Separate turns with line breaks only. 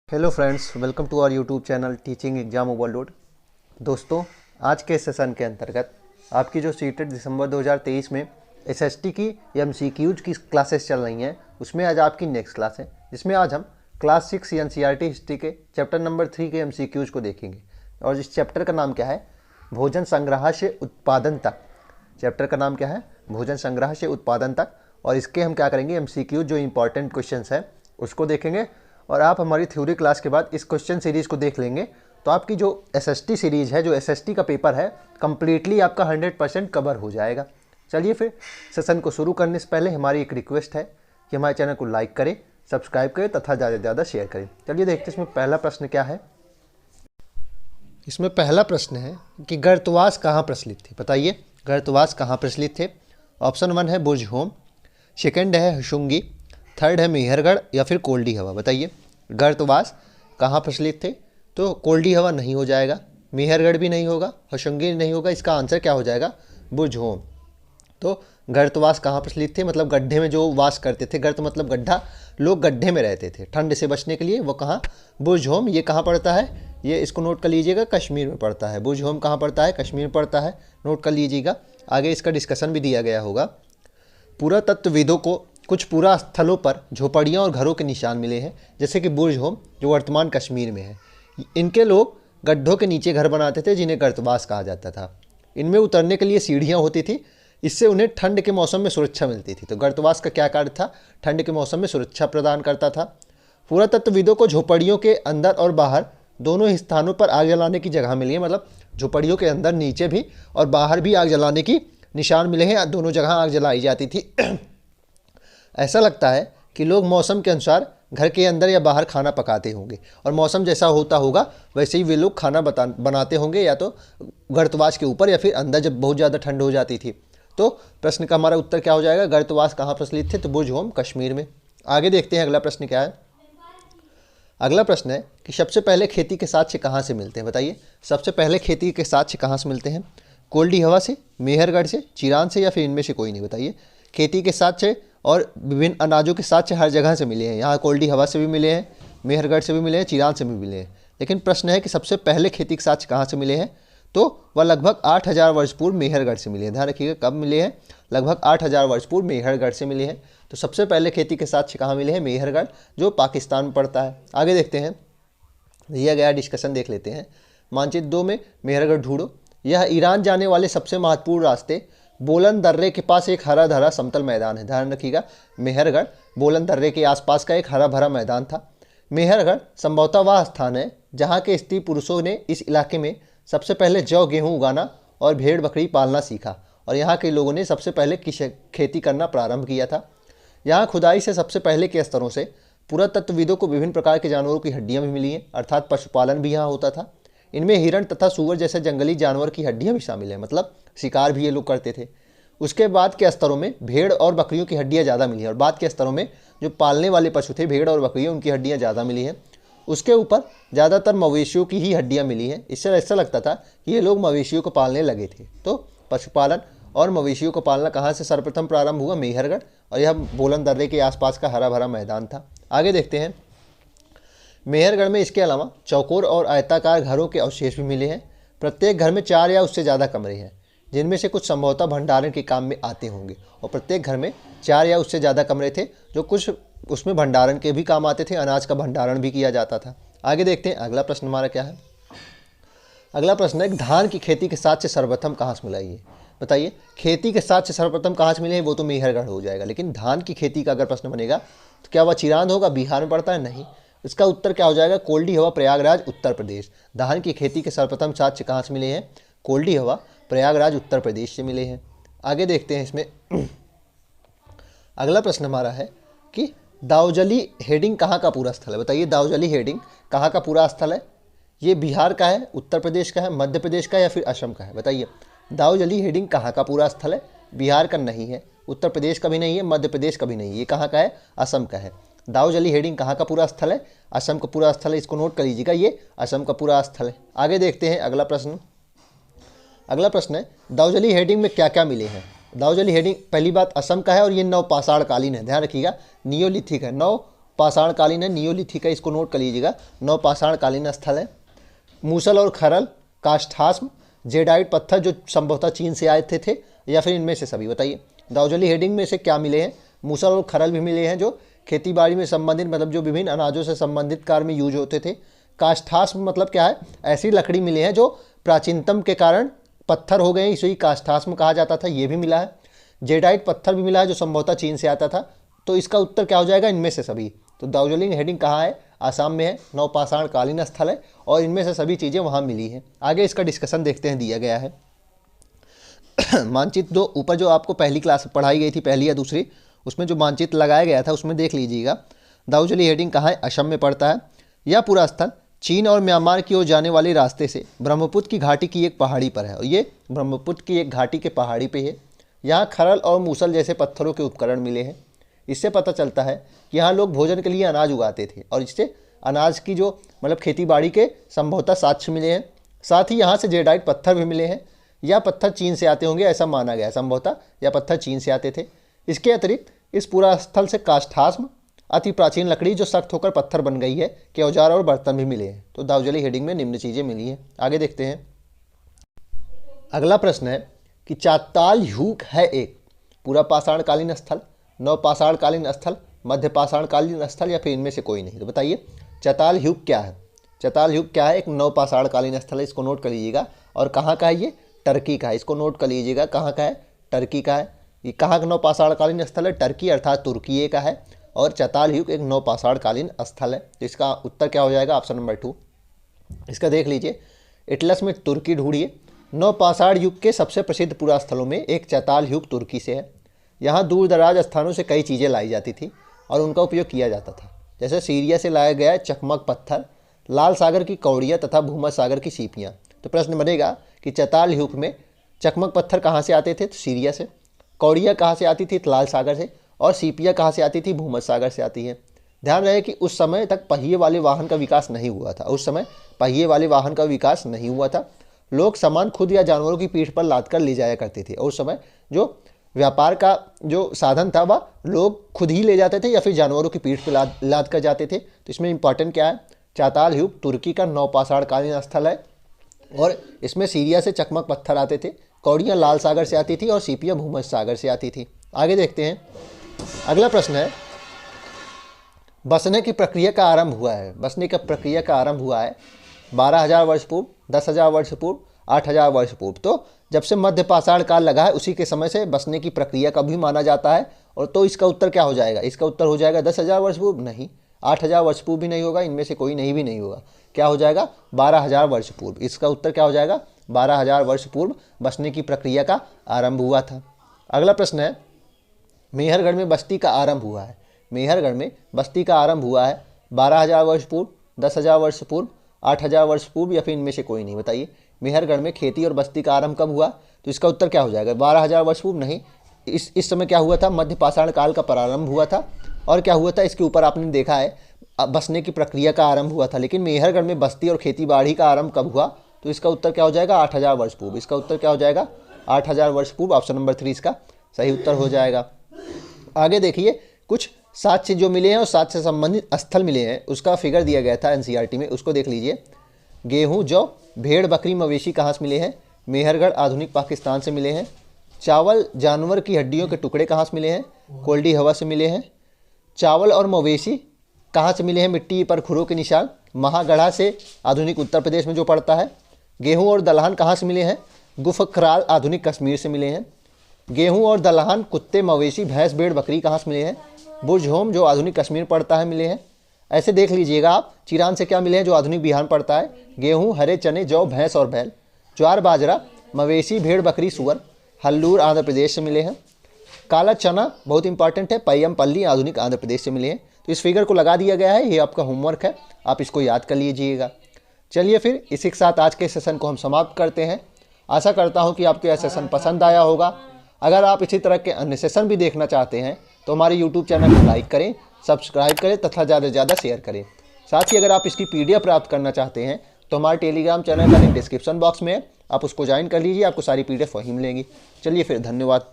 Hello friends, welcome to our YouTube channel teaching exam overload. दोस्तों, आज के session के अंतर्गत आपकी जो सीटेट दिसंबर 2023 में एसएसटी की एमसीक्यूज की क्लासेस चल रही हैं, उसमें आज आपकी नेक्स्ट क्लास है, जिसमें आज हम क्लास 6 एनसीईआरटी हिस्ट्री के चैप्टर नंबर 3 के एमसीक्यूज को देखेंगे। और इस चैप्टर का नाम क्या है? भोजन संग्रह से उत्पादन तक। चैप्टर का नाम क्या है? भोजन संग्रह से उत्पादन तक। और इसके हम क्या करेंगे, एमसीक्यू जो इंपॉर्टेंट क्वेश्चन है उसको देखेंगे। और आप हमारी थ्योरी क्लास के बाद इस क्वेश्चन सीरीज़ को देख लेंगे तो आपकी जो एसएसटी सीरीज़ है, जो एसएसटी का पेपर है, कम्प्लीटली आपका 100% कवर हो जाएगा। चलिए फिर सेशन को शुरू करने से पहले हमारी एक रिक्वेस्ट है कि हमारे चैनल को लाइक करें, सब्सक्राइब करें तथा ज़्यादा से ज़्यादा शेयर करें। चलिए देखते हैं इसमें पहला प्रश्न क्या है। इसमें पहला प्रश्न है कि गर्तवास कहाँ प्रचलित थे? बताइए, गर्तवास कहाँ प्रचलित थे? ऑप्शन 1 है बुर्जहोम, सेकेंड है हशुंगी, थर्ड है मेहरगढ़ या फिर कोल्डी हवा। बताइए, गर्तवास कहाँ प्रचलित थे? तो कोल्डी हवा नहीं हो जाएगा, मेहरगढ़ भी नहीं होगा, हशुंगी नहीं होगा। इसका आंसर क्या हो जाएगा? बुर्जहोम। तो गर्तवास कहाँ प्रचलित थे? मतलब गड्ढे में जो वास करते थे। गर्त मतलब गड्ढा, लोग गड्ढे में रहते थे ठंड से बचने के लिए। वो कहाँ? बुर्जहोम। ये कहाँ पड़ता है? ये इसको नोट कर लीजिएगा, कश्मीर में पड़ता है। बुर्जहोम कहाँ पड़ता है? कश्मीर में पड़ता है, नोट कर लीजिएगा। आगे इसका डिस्कशन भी दिया गया होगा। पुरातत्वविदों को कुछ पुरा स्थलों पर झोपड़ियाँ और घरों के निशान मिले हैं, जैसे कि बुर्जहोम जो वर्तमान कश्मीर में है। इनके लोग गड्ढों के नीचे घर बनाते थे, जिन्हें गर्तवास कहा जाता था। इनमें उतरने के लिए सीढ़ियाँ होती थी, इससे उन्हें ठंड के मौसम में सुरक्षा मिलती थी। तो गर्तवास का क्या कार्य था? ठंड के मौसम में सुरक्षा प्रदान करता था। पुरातत्वविदों को झोपड़ियों के अंदर और बाहर दोनों ही स्थानों पर आग जलाने की जगह मिली है। मतलब झोपड़ियों के अंदर नीचे भी और बाहर भी आग जलाने की निशान मिले हैं, दोनों जगह आग जलाई जाती थी। ऐसा लगता है कि लोग मौसम के अनुसार घर के अंदर या बाहर खाना पकाते होंगे, और मौसम जैसा होता होगा वैसे ही वे लोग खाना बनाते होंगे, या तो गर्तवास के ऊपर या फिर अंदर जब बहुत ज़्यादा ठंड हो जाती थी। तो प्रश्न का हमारा उत्तर क्या हो जाएगा? गर्तवास कहाँ प्रचलित थे? तो बुर्जहोम, कश्मीर में। आगे देखते हैं अगला प्रश्न क्या है। अगला प्रश्न है कि सबसे पहले खेती के साक्ष्य कहाँ से मिलते हैं? बताइए, सबसे पहले खेती के साक्ष्य कहाँ से मिलते हैं? कोल्डी हवा से, मेहरगढ़ से, चिरान से, या फिर इनमें से कोई नहीं? बताइए, खेती के साक्ष्य और विभिन्न अनाजों के साक्ष्य हर जगह से मिले हैं। यहाँ कोल्डी हवा से भी मिले हैं, मेहरगढ़ से भी मिले हैं, चिरान से भी मिले हैं। लेकिन प्रश्न है कि सबसे पहले खेती के साक्ष्य कहाँ से मिले हैं? तो वह लगभग 8000 वर्ष पूर्व मेहरगढ़ से मिले हैं। ध्यान रखिएगा, कब मिले हैं? लगभग 8000 वर्ष पूर्व मेहरगढ़ से मिले हैं। तो सबसे पहले खेती के साक्ष्य कहाँ मिले हैं? मेहरगढ़, जो पाकिस्तान में पड़ता है। आगे देखते हैं, दिया गया डिस्कशन देख लेते हैं। मानचित्र 2 में मेहरगढ़ ढूंढो। यह ईरान जाने वाले सबसे महत्वपूर्ण रास्ते बोलन दर्रे के पास एक हरा भरा समतल मैदान है। ध्यान रखिएगा, मेहरगढ़ बोलन दर्रे के आसपास का एक हरा भरा मैदान था। मेहरगढ़ संभवतः वह स्थान है जहाँ के स्त्री पुरुषों ने इस इलाके में सबसे पहले जौ गेहूँ उगाना और भेड़ बकरी पालना सीखा, और यहाँ के लोगों ने सबसे पहले खेती करना प्रारंभ किया था। यहाँ खुदाई से सबसे पहले के स्तरों से पुरातत्वविदों को विभिन्न प्रकार के जानवरों की हड्डियाँ भी मिली हैं, अर्थात पशुपालन भी यहाँ होता था। इनमें हिरण तथा सूअर जैसे जंगली जानवर की हड्डियाँ भी शामिल हैं, मतलब शिकार भी ये लोग करते थे। उसके बाद के स्तरों में भेड़ और बकरियों की हड्डियाँ ज़्यादा मिली हैं, और बाद के स्तरों में जो पालने वाले पशु थे, भेड़ और बकरियाँ, उनकी हड्डियाँ ज़्यादा मिली हैं। उसके ऊपर ज़्यादातर मवेशियों की ही हड्डियाँ मिली हैं। इससे ऐसा लगता था कि ये लोग मवेशियों को पालने लगे थे। तो पशुपालन और मवेशियों को पालना कहाँ से सर्वप्रथम प्रारंभ हुआ? मेहरगढ़, और यह बोलन दर्रे के आसपास का हरा भरा मैदान था। आगे देखते हैं, मेहरगढ़ में इसके अलावा चौकोर और आयताकार घरों के अवशेष भी मिले हैं। प्रत्येक घर में 4 या उससे ज़्यादा कमरे हैं, जिनमें से कुछ संभवतः भंडारण के काम में आते होंगे। और प्रत्येक घर में 4 या उससे ज़्यादा कमरे थे, जो कुछ उसमें भंडारण के भी काम आते थे, अनाज का भंडारण भी किया जाता था। आगे देखते हैं अगला प्रश्न हमारा क्या है। अगला प्रश्न है, धान की खेती के साक्ष्य सर्वप्रथम कहाँ से मिला? ये बताइए, खेती के साक्ष्य सर्वप्रथम कहाँ से मिले हैं? वो तो मेहरगढ़ हो जाएगा। लेकिन धान की खेती का अगर प्रश्न बनेगा तो क्या वह चिरांद होगा? बिहार में पड़ता है? नहीं। इसका उत्तर क्या हो जाएगा? कोल्डी हवा, प्रयागराज, उत्तर प्रदेश। धान की खेती के सर्वप्रथम साक्ष्य कहाँ से मिले हैं? कोल्डी हवा, प्रयागराज, उत्तर प्रदेश से मिले हैं। आगे देखते हैं इसमें अगला प्रश्न हमारा है कि दाऊजली हेडिंग कहाँ का पूरा स्थल है? बताइए, दाऊजली हेडिंग कहाँ का पूरा स्थल है? ये बिहार का है, उत्तर प्रदेश का है, मध्य प्रदेश का, या फिर असम का है? बताइए, दाऊजली हेडिंग कहाँ का पूरा स्थल है? बिहार का नहीं है, उत्तर प्रदेश का भी नहीं है, मध्य प्रदेश का भी नहीं है। ये कहाँ का है? असम का है। दाऊजली हेडिंग कहाँ का पूरा स्थल है? असम का पूरा स्थल है। इसको नोट कर लीजिएगा, ये असम का पूरा स्थल है। आगे देखते हैं अगला प्रश्न। अगला प्रश्न है, दाऊजली हेडिंग में क्या क्या मिले हैं? दाऊजली हेडिंग, पहली बात, असम का है और ये नवपाषाण कालीन है। ध्यान रखिएगा, नियोलिथिक है, नव पाषाणकालीन है, नियोलिथिक है, इसको नोट कर लीजिएगा, नवपाषाणकालीन स्थल है। मूसल और खरल, काष्ठास्म, जेडाइट पत्थर जो संभवतः चीन से आए थे या फिर इनमें से सभी, बताइए। दाउजली हेडिंग में से क्या मिले हैं? मूसल और खरल भी मिले हैं जो खेतीबाड़ी में संबंधित, मतलब जो विभिन्न अनाजों से संबंधित कार्य में यूज होते थे। काष्ठास्म मतलब क्या है? ऐसी लकड़ी मिले हैं जो प्राचीनतम के कारण पत्थर हो गए, इसे काष्ठास्म कहा जाता था, ये भी मिला है। जेडाइट पत्थर भी मिला है जो संभवतः चीन से आता था। तो इसका उत्तर क्या हो जाएगा? इनमें से सभी। तो दार्जिलिंग हेडिंग कहाँ है? आसाम में है, नवपाषाणकालीन स्थल है और इनमें से सभी चीज़ें वहाँ मिली हैं। आगे इसका डिस्कशन देखते हैं, दिया गया है। मानचित्र जो ऊपर जो आपको पहली क्लास पढ़ाई गई थी, पहली या दूसरी, उसमें जो मानचित्र लगाया गया था उसमें देख लीजिएगा। दार्जिलिंग हेडिंग कहाँ है? असम में पड़ता है। यह पूरा स्थल चीन और म्यांमार की ओर जाने वाले रास्ते से ब्रह्मपुत्र की घाटी की एक पहाड़ी पर है और ये ब्रह्मपुत्र की एक घाटी के पहाड़ी पे है। यहाँ खरल और मूसल जैसे पत्थरों के उपकरण मिले हैं। इससे पता चलता है कि यहाँ लोग भोजन के लिए अनाज उगाते थे और इससे अनाज की जो मतलब खेतीबाड़ी के संभवतः साक्ष्य मिले हैं। साथ ही यहाँ से जेडाइट पत्थर भी मिले हैं। यह पत्थर चीन से आते होंगे ऐसा माना गया, संभवतः यह पत्थर चीन से आते थे। इसके अतिरिक्त इस पूरा स्थल से काष्ठास्म, अति प्राचीन लकड़ी जो सख्त होकर पत्थर बन गई है, के औजार और बर्तन भी मिले हैं। तो दार्जिलिंग हेडिंग में निम्न चीज़ें मिली हैं। आगे देखते हैं। अगला प्रश्न है कि चाताल ह्यूक है एक पूरा पाषाणकालीन स्थल, नवपाषाणकालीन स्थल, मध्य पाषाणकालीन स्थल या फिर इनमें से कोई नहीं? तो बताइए चताल ह्यूक क्या है? चताल ह्यूक क्या है? एक नवपाषाणकालीन स्थल है, इसको नोट कर लीजिएगा। और कहाँ का है? ये टर्की का है, इसको नोट कर लीजिएगा। कहाँ का है? टर्की का है। ये कहाँ का नवपाषाणकालीन स्थल है? टर्की अर्थात तुर्की का है। और चताल ह्यूक एक नवपाषाणकालीन स्थल है। तो इसका उत्तर क्या हो जाएगा? Option number 2। इसका देख लीजिए, एटलस में तुर्की ढूंढिए। नवपाषाण युग के सबसे प्रसिद्ध पुरा स्थलों में एक चताल युग तुर्की से है। यहाँ दूर दराज स्थानों से कई चीज़ें लाई जाती थी और उनका उपयोग किया जाता था, जैसे सीरिया से लाया गया चकमक पत्थर, लाल सागर की कौड़ियाँ तथा भूमध्य सागर की सीपियाँ। तो प्रश्न बनेगा कि चताल युग में चकमक पत्थर कहाँ से आते थे? तो सीरिया से। कौड़ियाँ कहाँ से आती थी? लाल सागर से। और सीपियाँ कहाँ से आती थी? भूमध्य सागर से आती है। ध्यान रहे कि उस समय तक पहिए वाले वाहन का विकास नहीं हुआ था। उस समय पहिए वाले वाहन का विकास नहीं हुआ था। लोग सामान खुद या जानवरों की पीठ पर लाद कर ले जाया करते थे और उस समय जो व्यापार का जो साधन था वह लोग खुद ही ले जाते थे या फिर जानवरों की पीठ पर लाद कर जाते थे। तो इसमें इंपॉर्टेंट क्या है? चाताल युग तुर्की का नवपाषाणकालीन स्थल है और इसमें सीरिया से चकमक पत्थर आते थे, कौड़ियाँ लाल सागर से आती थी और सीपियाँ भूमध्य सागर से आती थी। आगे देखते हैं। अगला प्रश्न है, बसने की प्रक्रिया का आरंभ हुआ है। बसने की प्रक्रिया का आरंभ हुआ है 12,000 वर्ष पूर्व, 10,000 वर्ष पूर्व, 8,000 वर्ष पूर्व। तो जब से मध्य पाषाण काल लगा है उसी के समय से बसने की प्रक्रिया का भी माना जाता है। और तो इसका उत्तर क्या हो जाएगा? इसका उत्तर हो जाएगा 10,000 वर्ष पूर्व, नहीं। 8,000 वर्ष पूर्व भी नहीं होगा, इनमें से कोई नहीं भी नहीं होगा। क्या हो जाएगा? 12,000 वर्ष पूर्व। इसका उत्तर क्या हो जाएगा? 12,000 वर्ष पूर्व बसने की प्रक्रिया का आरंभ हुआ था। अगला प्रश्न है, मेहरगढ़ में बस्ती का आरंभ हुआ है। मेहरगढ़ में बस्ती का आरंभ हुआ है 12,000 वर्ष पूर्व, 10,000 वर्ष पूर्व, 8,000 वर्ष पूर्व या फिर इनमें से कोई नहीं? बताइए मेहरगढ़ में खेती और बस्ती का आरंभ कब हुआ? तो इसका उत्तर क्या हो जाएगा? 12,000 वर्ष पूर्व नहीं। इस समय क्या हुआ था? मध्य पाषाण काल का प्रारंभ हुआ था। और क्या हुआ था? इसके ऊपर आपने देखा है बसने की प्रक्रिया का आरंभ हुआ था। लेकिन मेहरगढ़ में बस्ती और खेती बाड़ी का आरंभ कब हुआ? तो इसका उत्तर क्या हो जाएगा? 8,000 वर्ष पूर्व। इसका उत्तर क्या हो जाएगा? 8,000 वर्ष पूर्व। ऑप्शन नंबर 3 इसका सही उत्तर हो जाएगा। आगे देखिए, कुछ साक्ष्य जो मिले हैं और साक्ष्य से संबंधित स्थल मिले हैं उसका फिगर दिया गया था एनसीईआरटी में, उसको देख लीजिए। गेहूं, जौ, भेड़, बकरी, मवेशी कहाँ से मिले हैं? मेहरगढ़ आधुनिक पाकिस्तान से मिले हैं। चावल, जानवर की हड्डियों के टुकड़े कहाँ से मिले हैं? कोल्डी हवा से मिले हैं। चावल और मवेशी कहाँ से मिले हैं? मिट्टी पर खुरों के निशान, महागढ़ा से आधुनिक उत्तर प्रदेश में जो पड़ता है। गेहूँ और दलहन कहाँ से मिले हैं? गुफकराल आधुनिक कश्मीर से मिले हैं। गेहूँ और दलहन, कुत्ते, मवेशी, भैंस, भेड़, बकरी कहाँ से मिले हैं? बुरझोम जो आधुनिक कश्मीर पड़ता है मिले हैं। ऐसे देख लीजिएगा आप, चिरान से क्या मिले हैं? जो आधुनिक बिहार पड़ता है। गेहूँ, हरे चने, जौ, भैंस और बैल। ज्वार, बाजरा, मवेशी, भेड़, बकरी, सुअर, हल्लूर आंध्र प्रदेश से मिले हैं। काला चना बहुत इंपॉर्टेंट है, पय्यमपल्ली आधुनिक आंध्र प्रदेश से मिले हैं। तो इस फिगर को लगा दिया गया है, ये आपका होमवर्क है, आप इसको याद कर लीजिएगा। चलिए फिर इसी के साथ आज के सेशन को हम समाप्त करते हैं। आशा करता हूँ कि आपको यह सेशन पसंद आया होगा। अगर आप इसी तरह के अन्य सेशन भी देखना चाहते हैं तो हमारे यूट्यूब चैनल को लाइक करें, सब्सक्राइब करें तथा ज़्यादा से ज़्यादा शेयर करें। साथ ही अगर आप इसकी PDF प्राप्त करना चाहते हैं तो हमारे टेलीग्राम चैनल का लिंक डिस्क्रिप्शन बॉक्स में है, आप उसको ज्वाइन कर लीजिए, आपको सारी PDF वहीं मिलेंगी। चलिए फिर, धन्यवाद।